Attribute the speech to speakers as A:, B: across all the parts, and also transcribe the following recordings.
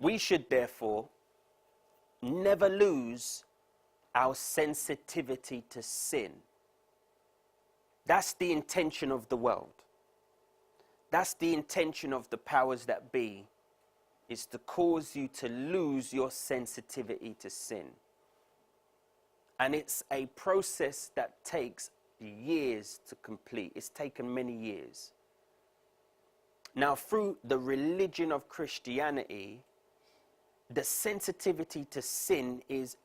A: We should therefore never lose our sensitivity to sin. That's the intention of the world. That's the intention of the powers that be, is to cause you to lose your sensitivity to sin. And it's a process that takes years to complete. It's taken many years. Now, through the religion of Christianity, the sensitivity to sin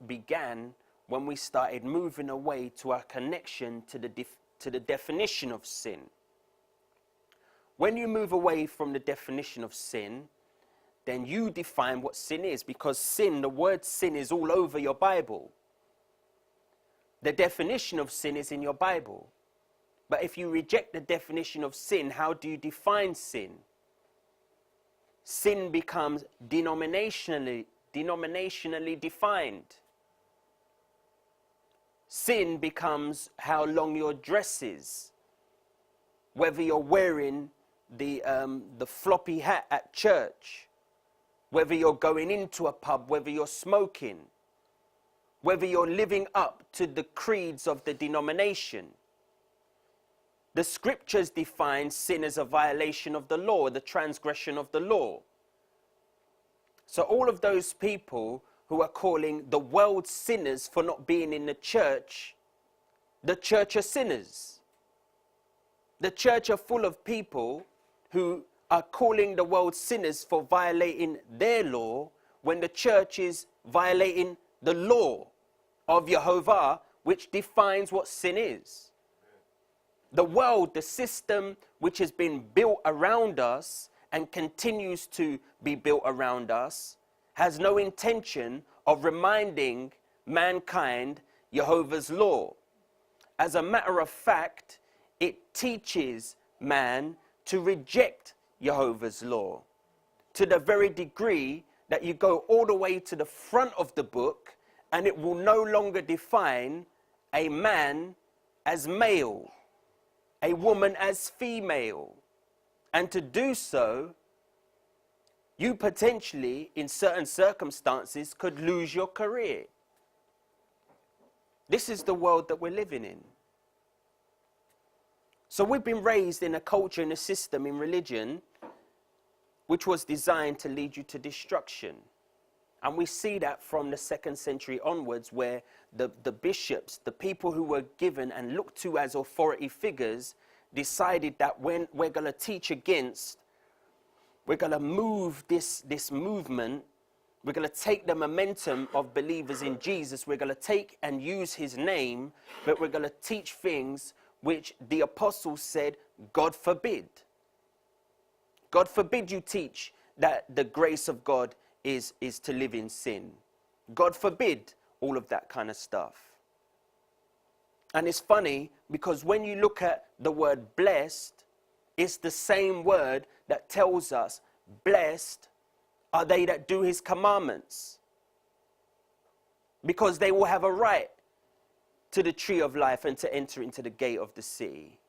A: began when we started moving away to our connection to the definition of sin. When you move away from the definition of sin, then you define what sin is, because sin, the word sin, is all over your Bible. The definition of sin is in your Bible. But if you reject the definition of sin, how do you define sin? Sin becomes denominationally defined. Sin becomes how long your dress is, whether you're wearing the floppy hat at church, whether you're going into a pub, whether you're smoking, whether you're living up to the creeds of the denomination. The scriptures define sin as a violation of the law, the transgression of the law. So all of those people who are calling the world sinners for not being in the church are sinners. The church are full of people who are calling the world sinners for violating their law, when the church is violating the law of Jehovah, which defines what sin is. The world, the system which has been built around us and continues to be built around us, has no intention of reminding mankind Jehovah's law. As a matter of fact, it teaches man to reject Jehovah's law, to the very degree that you go all the way to the front of the book and it will no longer define a man as male, a woman as female. And to do so, you potentially, in certain circumstances, could lose your career. This is the world that we're living in. So we've been raised in a culture and a system in religion which was designed to lead you to destruction. And we see that from the 2nd century onwards, where the bishops, the people who were given and looked to as authority figures, decided that when we're going to teach against, we're going to move this movement, we're going to take the momentum of believers in Jesus, we're going to take and use his name, but we're going to teach things which the apostles said, God forbid. God forbid you teach that the grace of God is to live in sin. God forbid all of that kind of stuff. And it's funny, because when you look at the word blessed, it's the same word that tells us, blessed are they that do his commandments, because they will have a right to the tree of life and to enter into the gate of the city.